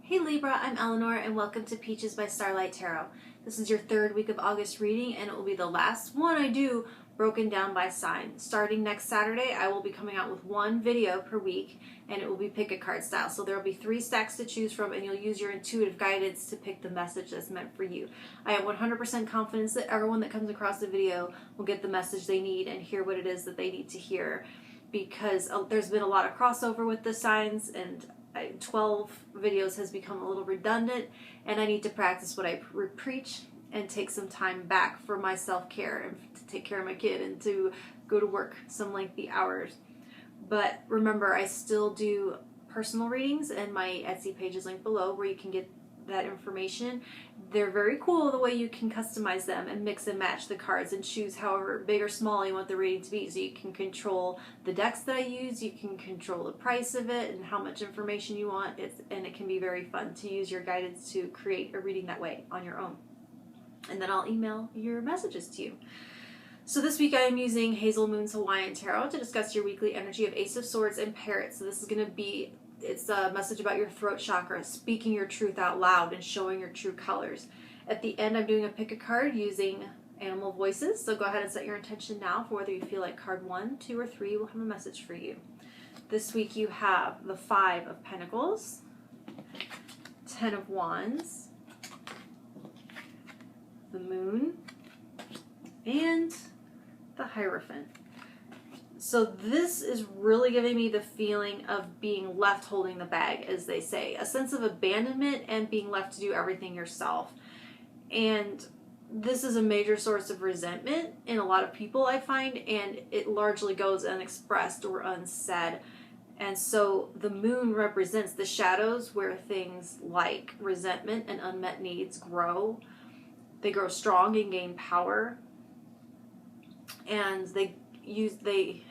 Hey Libra, I'm Eleanor and welcome to Peaches by Starlight Tarot. This is your third week of August reading and it will be the last one I do broken down by sign. Starting next Saturday, I will be coming out with one video per week and it will be pick a card style. So there will be 3 stacks to choose from and you'll use your intuitive guidance to pick the message that's meant for you. I have 100% confidence that everyone that comes across the video will get the message they need and hear what it is that they need to hear, because there's been a lot of crossover with the signs and 12 videos has become a little redundant and I need to practice what I preach and take some time back for my self-care and to take care of my kid and to go to work some lengthy hours. But remember, I still do personal readings and my Etsy page is linked below where you can get that information. They're very cool the way you can customize them and mix and match the cards and choose however big or small you want the reading to be. So you can control the decks that I use, you can control the price of it and how much information you want. And it can be very fun to use your guidance to create a reading that way on your own. And then I'll email your messages to you. So this week I am using Hazelmoon's Hawaiian Tarot to discuss your weekly energy of Ace of Swords and Parrot. So this is going to be it's a message about your throat chakra, speaking your truth out loud and showing your true colors. At the end, I'm doing a pick a card using animal voices. So go ahead and set your intention now for whether you feel like card 1, 2, or 3 will have a message for you. This week you have the 5 of Pentacles, 10 of Wands, the Moon, and the Hierophant. So this is really giving me the feeling of being left holding the bag, as they say. A sense of abandonment and being left to do everything yourself. And this is a major source of resentment in a lot of people, I find, and it largely goes unexpressed or unsaid. And so the moon represents the shadows where things like resentment and unmet needs grow. They grow strong and gain power. And they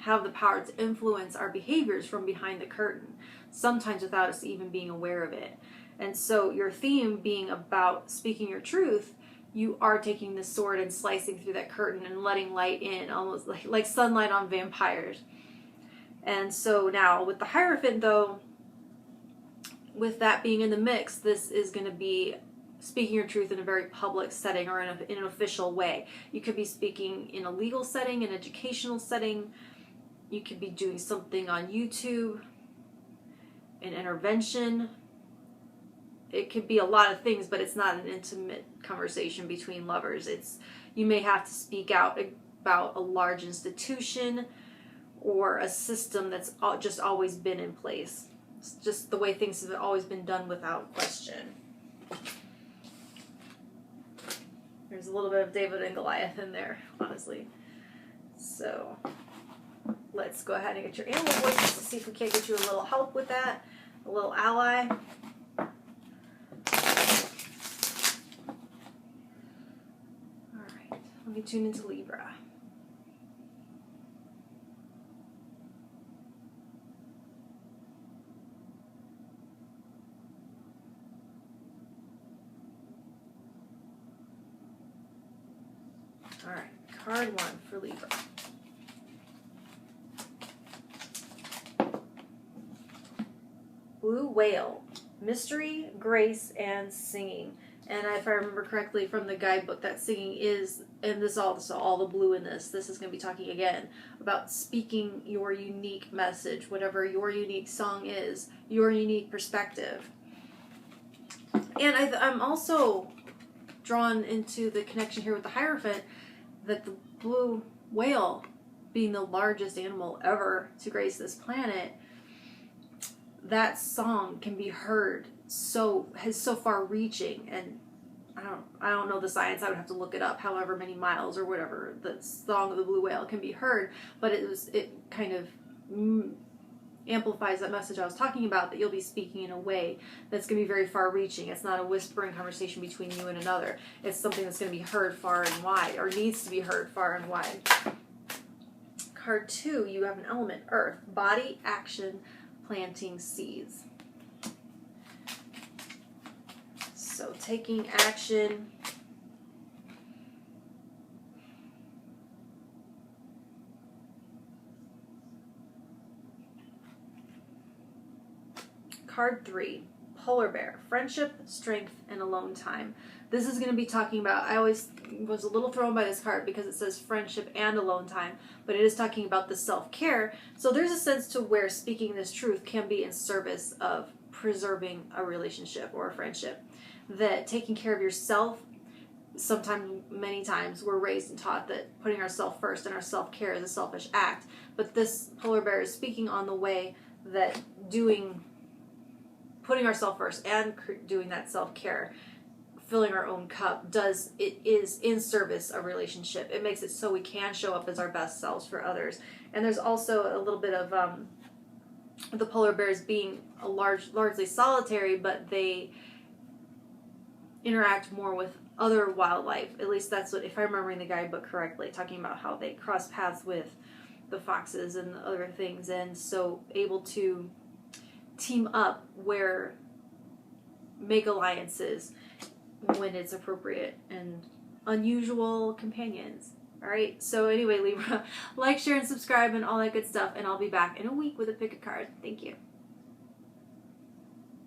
have the power to influence our behaviors from behind the curtain, sometimes without us even being aware of it. And so your theme being about speaking your truth, you are taking the sword and slicing through that curtain and letting light in, almost like sunlight on vampires. And so now with the Hierophant, though, with that being in the mix, this is going to be speaking your truth in a very public setting or in an official way. You could be speaking in a legal setting, an educational setting. You could be doing something on YouTube, an intervention. It could be a lot of things, but it's not an intimate conversation between lovers. You may have to speak out about a large institution or a system that's just always been in place. It's just the way things have always been done without question. There's a little bit of David and Goliath in there, honestly. So let's go ahead and get your animal voices. Let's see if we can't get you a little help with that, a little ally. All right, let me tune into Libra. All right, card 1 for Libra. Blue Whale, mystery, grace, and singing. And if I remember correctly from the guidebook, that singing is, and this also, all the blue in this is going to be talking again about speaking your unique message, whatever your unique song is, your unique perspective. And I'm also drawn into the connection here with the Hierophant, that the blue whale, being the largest animal ever to grace this planet, that song can be heard so far reaching, and I don't know the science, I would have to look it up, however many miles or whatever the song of the blue whale can be heard, but it kind of amplifies that message I was talking about, that you'll be speaking in a way that's going to be very far reaching. It's not a whispering conversation between you and another. It's something that's going to be heard far and wide, or needs to be heard far and wide. Card 2, you have an element, earth, body, action, planting seeds. So taking action, Card 3, polar bear, friendship, strength, and alone time. This is going to be talking about, I always was a little thrown by this card because it says friendship and alone time, but it is talking about the self-care. So there's a sense to where speaking this truth can be in service of preserving a relationship or a friendship. That taking care of yourself, sometimes, many times, we're raised and taught that putting ourselves first and our self-care is a selfish act. But this polar bear is speaking on the way that putting ourselves first and doing that self-care, filling our own cup, is in service of relationship. It makes it so we can show up as our best selves for others. And there's also a little bit of the polar bears being largely solitary, but they interact more with other wildlife. At least that's what, if I'm remembering the guidebook correctly, talking about how they cross paths with the foxes and the other things, and so able to team up make alliances when it's appropriate, and unusual companions. Alright, so anyway, Libra, like, share, and subscribe, and all that good stuff, and I'll be back in a week with a pick a card. Thank you.